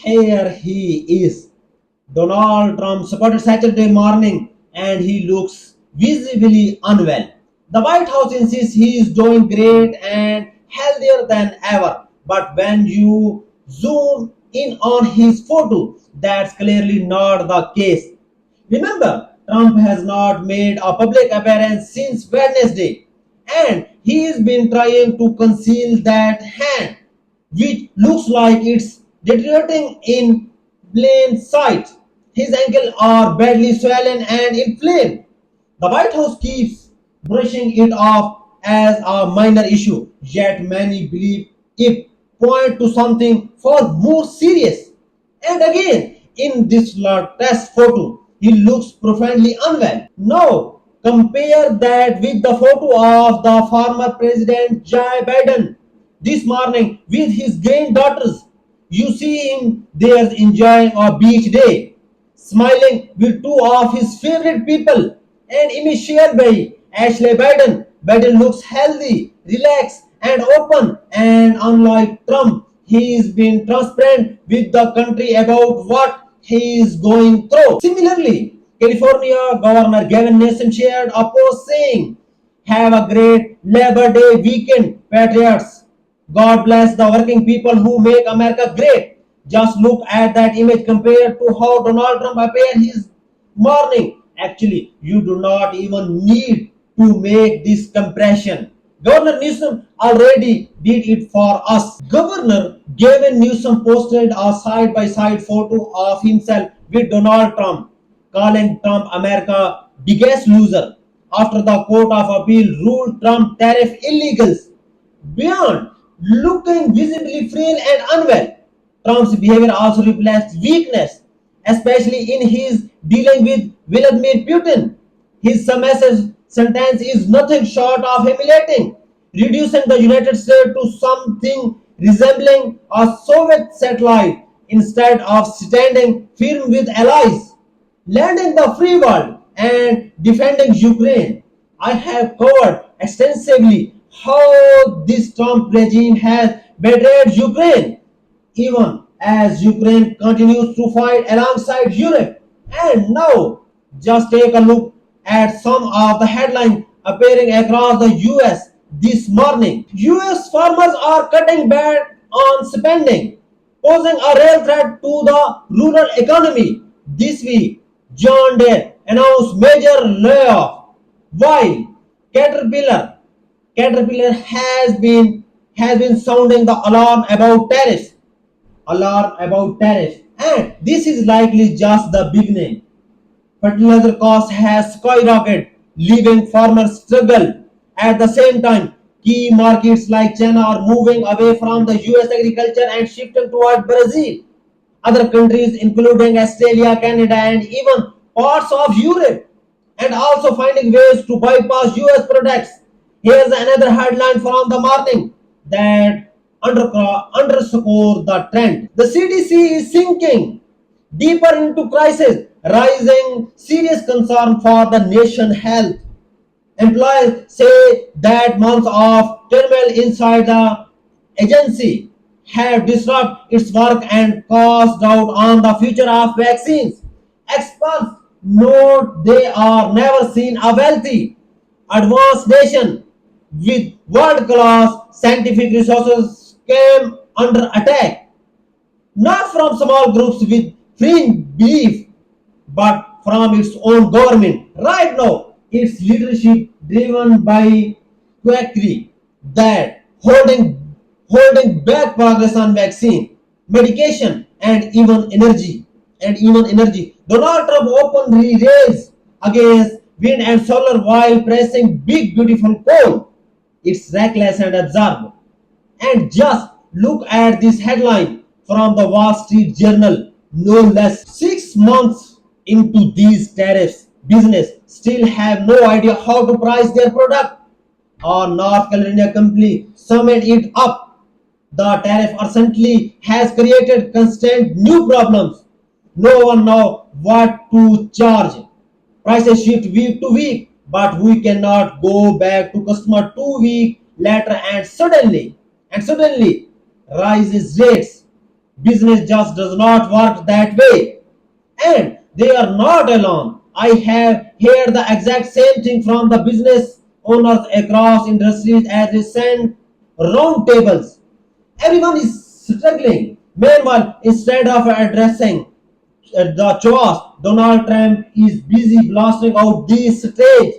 Here he is. Donald Trump supported Saturday morning and he looks visibly unwell. The White House insists he is doing great and healthier than ever. But when you zoom in on his photo, that's clearly not the case. Remember, Trump has not made a public appearance since Wednesday, and he has been trying to conceal that hand, which looks like it's deteriorating in plain sight. His ankles are badly swollen and inflamed. The White House keeps brushing it off as a minor issue, yet many believe it point to something far more serious. And again, in this test photo, he looks profoundly unwell. Now, compare that with the photo of the former President Joe Biden this morning with his granddaughters. You see him there enjoying a beach day, smiling with two of his favorite people, and image shared by Ashley Biden. Biden looks healthy, relaxed, and open, and unlike Trump, he is being transparent with the country about what he is going through. Similarly, California Governor Gavin Newsom shared a post saying, "Have a great Labor Day weekend, Patriots. God bless the working people who make America great." Just look at that image compared to how Donald Trump appeared his morning. Actually, you do not even need to make this comparison. Governor Newsom already did it for us. Governor Gavin Newsom posted a side by side photo of himself with Donald Trump, calling Trump America's biggest loser after the Court of Appeal ruled Trump tariff illegals. Beyond looking visibly frail and unwell, Trump's behavior also reflects weakness, especially in his dealing with Vladimir Putin. His submissive sentence is nothing short of humiliating, reducing the United States to something resembling a Soviet satellite instead of standing firm with allies, landing the free world, and defending Ukraine. I have covered extensively how this Trump regime has betrayed Ukraine, even as Ukraine continues to fight alongside Europe. And now, just take a look at some of the headlines appearing across the US this morning. US farmers are cutting back on spending, posing a real threat to the rural economy. This week, John Deere announced major layoff, while Caterpillar Caterpillar has been sounding the alarm about tariffs, and this is likely just the beginning. Fertilizer cost has skyrocketed, leaving farmers struggle. At the same time, key markets like China are moving away from the US agriculture and shifting toward Brazil. Other countries, including Australia, Canada, and even parts of Europe, and also finding ways to bypass US products. Here's another headline from the morning that underscore the trend. The CDC is sinking deeper into crisis, rising serious concern for the nation health. Employees say that months of turmoil inside the agency have disrupted its work and caused doubt on the future of vaccines. Experts note they are never seen a wealthy, advanced nation with world-class scientific resources came under attack, not from small groups with fringe belief, but from its own government. Right now, its leadership driven by quackery that holding back progress on vaccine, medication, and even energy. Donald Trump openly raised against wind and solar while pressing big beautiful coal. It's reckless and absurd. And just look at this headline from the Wall Street Journal. No less 6 months into these tariffs, business still have no idea how to price their product. Or North Carolina company summed it up. The tariff urgently has created constant new problems. No one knows what to charge. Prices shift week to week, but we cannot go back to customer 2 week later and suddenly rises rates. Business just does not work that way. And they are not alone. I have heard the exact same thing from the business owners across industries as they send round tables. Everyone is struggling. Meanwhile, instead of addressing the chores, Donald Trump is busy blasting out these stage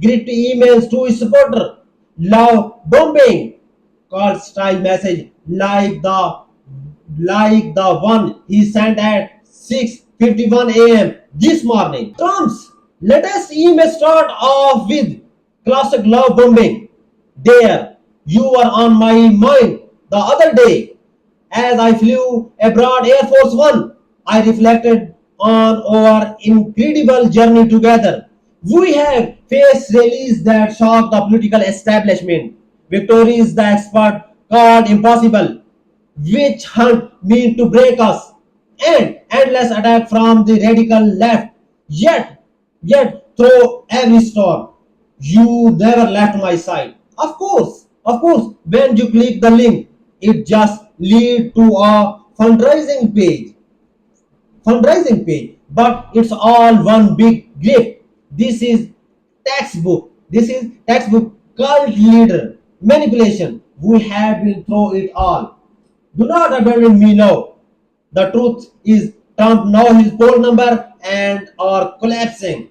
gritty emails to his supporter. Love bombing, called style message like the one he sent at 6:51 a.m. this morning. Trump's latest email start off with classic love bombing. There, you were on my mind the other day as I flew abroad Air Force One. I reflected on our incredible journey together. We have faced rallies that shocked the political establishment, victories the expert called impossible, which hunt mean to break us, and endless attack from the radical left. Yet through every storm, you never left my side. Of course, when you click the link, it just lead to a fundraising page, but it's all one big grift. This is textbook cult leader manipulation. We have been through it all. Do not abandon me now. The truth is Trump now his poll number and are collapsing,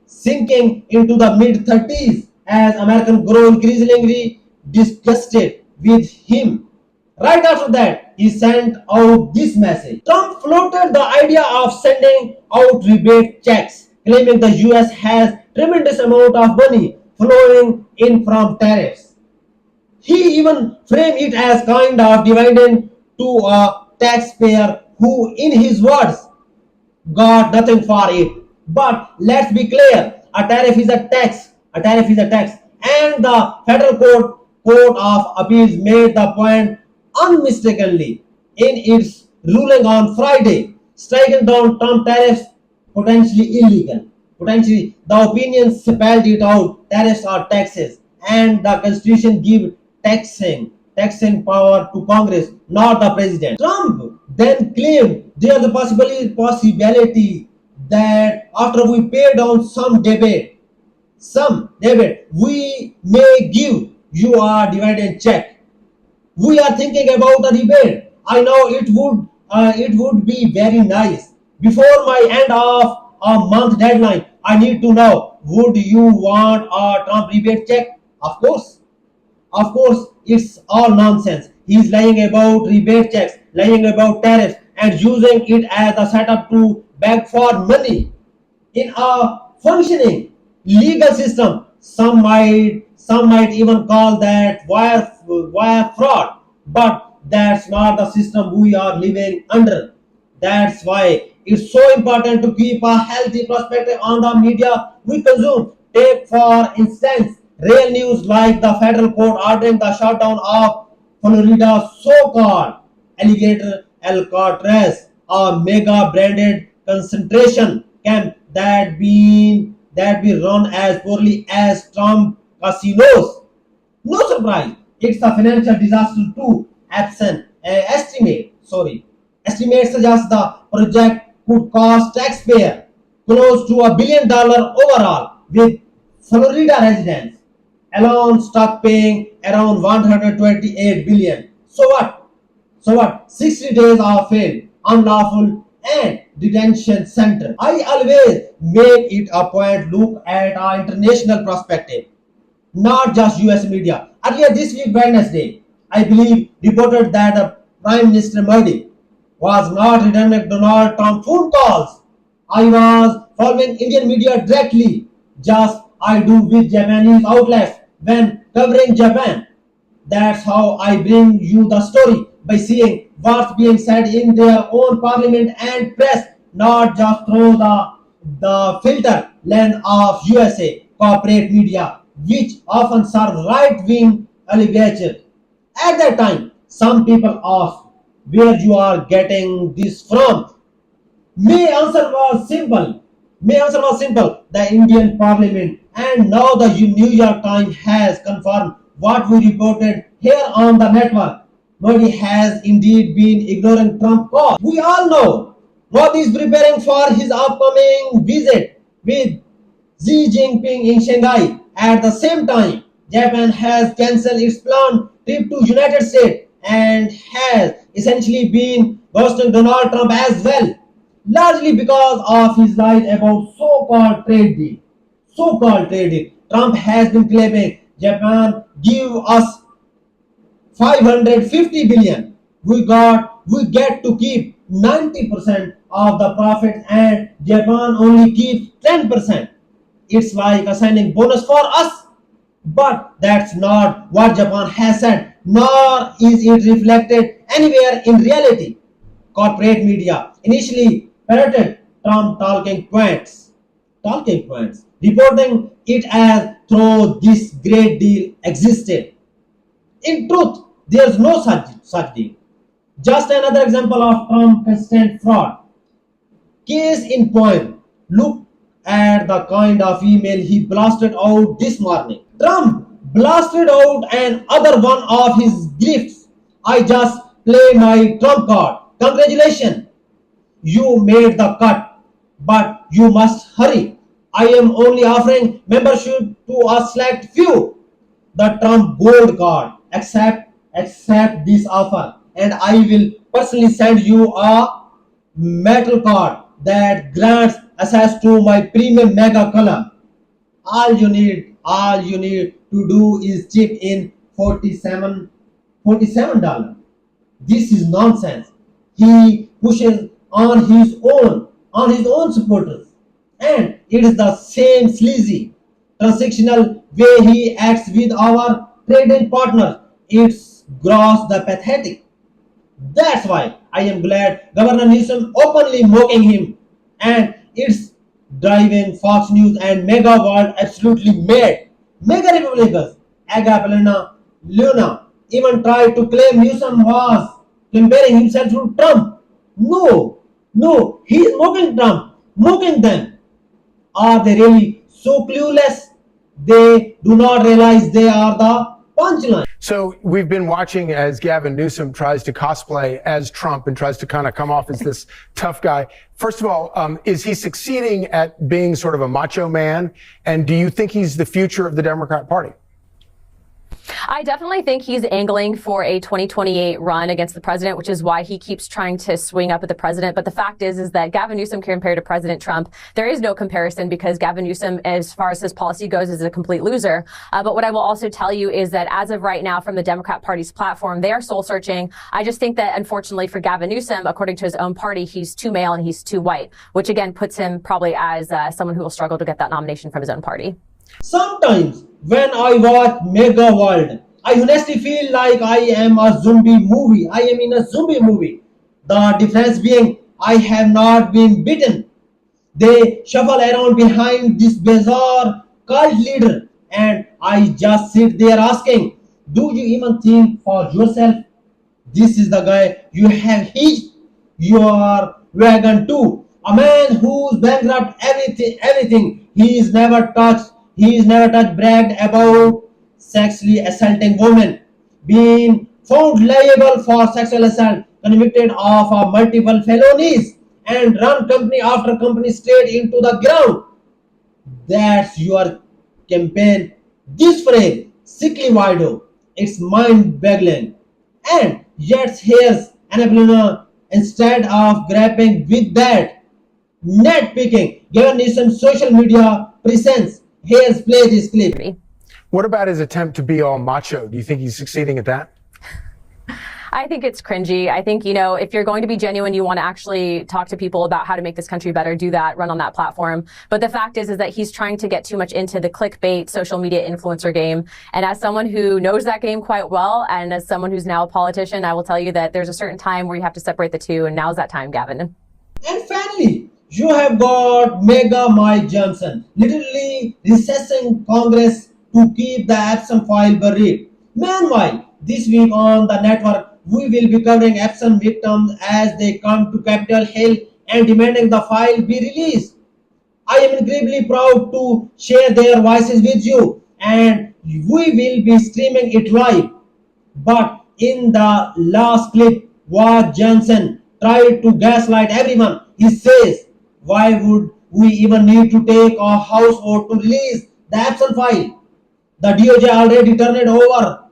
sinking into the mid 30s as Americans grow increasingly disgusted with him. Right after that, he sent out this message. Trump floated the idea of sending out rebate checks, claiming the US has tremendous amount of money flowing in from tariffs. He even framed it as kind of dividend to a taxpayer who, in his words, got nothing for it. But let's be clear, a tariff is a tax. A tariff is a tax. And the federal court of appeals made the point unmistakably in its ruling on Friday, striking down Trump tariffs potentially illegal. Potentially, the opinion spelled it out. Tariffs are taxes, and the Constitution gives taxing power to Congress, not the president. Trump then claimed there's a possibility that after we pay down some debit, we may give you a dividend check. We are thinking about a rebate. I know it would be very nice. Before my end of a month deadline, I need to know, would you want a Trump rebate check? Of course, it's all nonsense. He's lying about rebate checks, lying about tariffs, and using it as a setup to beg for money. In a functioning legal system, some might even call that wire fraud. But that's not the system we are living under. That's why it's so important to keep a healthy perspective on the media we consume. Take, for instance, real news like the federal court ordering the shutdown of Florida's so-called alligator Alcatraz, a mega branded concentration camp that be run as poorly as Trump casinos. No surprise, it's a financial disaster too. Estimates suggest the project could cost taxpayer close to $1 billion overall, with Florida residents alone stuck paying around 128 billion. So what? 60 days of failed, unlawful, and detention center. I always make it a point look at our international perspective, not just US media. Earlier this week, Wednesday, I believe, reported that the Prime Minister Modi was not returning Donald Trump phone calls. I was following Indian media directly, just I do with Japanese outlets when covering Japan. That's how I bring you the story by seeing what's being said in their own parliament and press, not just through the filter lens of USA corporate media, which often serve right-wing allegations. At that time, some people asked where you are getting this from. My answer was simple. My answer was simple. The Indian Parliament, and now the New York Times has confirmed what we reported here on the network. Modi has indeed been ignoring Trump calls. We all know Modi is preparing for his upcoming visit with Xi Jinping in Shanghai. At the same time, Japan has cancelled its planned trip to United States and has essentially been ghosting Donald Trump as well, largely because of his lies about so-called trade deal. So-called trade deal. Trump has been claiming Japan give us 550 billion. We get to keep 90% of the profit and Japan only keeps 10%. It's like a signing bonus for us. But that's not what Japan has said, nor is it reflected anywhere in reality. Corporate media initially parroted Trump talking points, reporting it as though this great deal existed. In truth, there's no such deal. Just another example of Trump constant fraud. Case in point, look at the kind of email he blasted out this morning. Trump blasted out another one of his gifts. I just play my Trump card. Congratulations, you made the cut, but you must hurry. I am only offering membership to a select few. The Trump Gold card. Accept this offer, and I will personally send you a metal card that grants access to my premium mega color. All you need to do is chip in 47 dollars. This is nonsense. He pushes on his own supporters, and it is the same sleazy transactional way he acts with our trading partners. It's gross the pathetic. That's why I am glad Governor Newsom openly mocking him, and it's driving Fox News and Mega World absolutely mad. Mega Republicans, Agapelina Luna, even tried to claim Newsom was comparing himself to Trump. No, no, he is mocking Trump, mocking them. Are they really so clueless? They do not realize they are the punchline. So we've been watching as Gavin Newsom tries to cosplay as Trump and tries to kind of come off as this tough guy. First of all, is he succeeding at being sort of a macho man? And do you think he's the future of the Democrat Party? I definitely think he's angling for a 2028 run against the president, which is why he keeps trying to swing up at the president. But the fact is that Gavin Newsom compared to President Trump, there is no comparison because Gavin Newsom, as far as his policy goes, is a complete loser. But what I will also tell you is that as of right now, from the Democrat Party's platform, they are soul searching. I just think that unfortunately for Gavin Newsom, according to his own party, he's too male and he's too white, which again puts him probably as someone who will struggle to get that nomination from his own party. Sometimes when I watch Mega World, I honestly feel like I am a zombie movie. I am in a zombie movie. The difference being I have not been bitten. They shuffle around behind this bizarre cult leader, and I just sit there asking, do you even think for yourself? This is the guy you have hitched your wagon to. A man who's bankrupt everything he's never touched, bragged about sexually assaulting women, being found liable for sexual assault, convicted of multiple felonies, and run company after company straight into the ground. That's your campaign. This phrase, sickly widow, it's mind-boggling. And yet here's Annapolona, instead of grappling with that, net picking, given Newsom's social media presence, here's play this clip. What about his attempt to be all macho? Do you think he's succeeding at that? I think it's cringy. I think, if you're going to be genuine, you want to actually talk to people about how to make this country better, do that, run on that platform. But the fact is that he's trying to get too much into the clickbait social media influencer game. And as someone who knows that game quite well, and as someone who's now a politician, I will tell you that there's a certain time where you have to separate the two. And now's that time, Gavin. And finally, you have got Mega Mike Johnson, literally recessing Congress to keep the Epstein file buried. Meanwhile, this week on the network, we will be covering Epstein victims as they come to Capitol Hill and demanding the file be released. I am incredibly proud to share their voices with you, and we will be streaming it live. But In the last clip, what Johnson tried to gaslight everyone. He says, why would we even need to take a house vote to release the absent file? The DOJ already turned over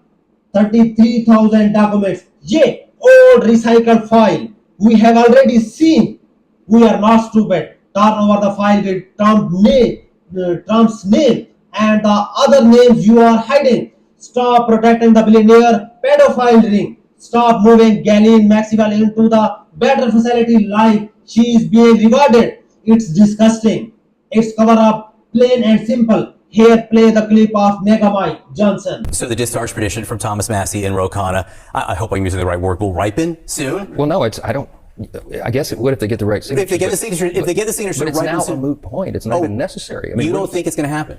33,000 documents. Yet, old recycled file. We have already seen. We are not stupid. Turn over the file with Trump's name and the other names you are hiding. Stop protecting the billionaire pedophile ring. Stop moving Ghislaine Maxwell into the better facility like she is being rewarded. It's disgusting. It's cover up, plain and simple. Here, play the clip of Mega Mike Johnson. So the discharge petition from Thomas Massey and Ro Khanna, I hope I'm using the right word, will ripen soon? Well, no, I guess it would if they get the right signature. If they get the signature, but it's ripen now soon. a moot point. It's not even necessary. I mean, You don't think it's going to happen?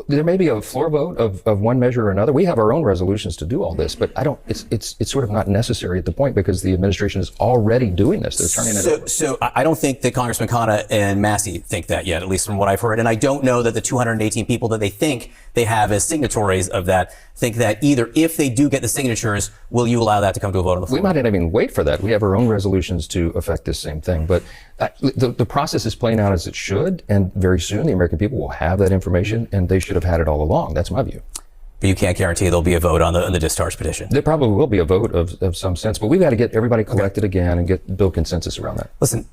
there may be a floor vote of one measure or another. We have our own resolutions to do all this, but it's sort of not necessary at the point because the administration is already doing this. They're turning it over. So I don't think that Congressman Khanna and Massey think that yet, at least from what I've heard. And I don't know that the 218 people that they think they have as signatories of that think that either. If they do get the signatures, will you allow that to come to a vote on the floor? We might not even wait for that. We have our own resolutions to affect this same thing. But the process is playing out as it should. And very soon the American people will have that information, and they should have had it all along. That's my view. But you can't guarantee there'll be a vote on the discharge petition. There probably will be a vote of some sense, but we've got to get everybody collected again and build consensus around that. Listen,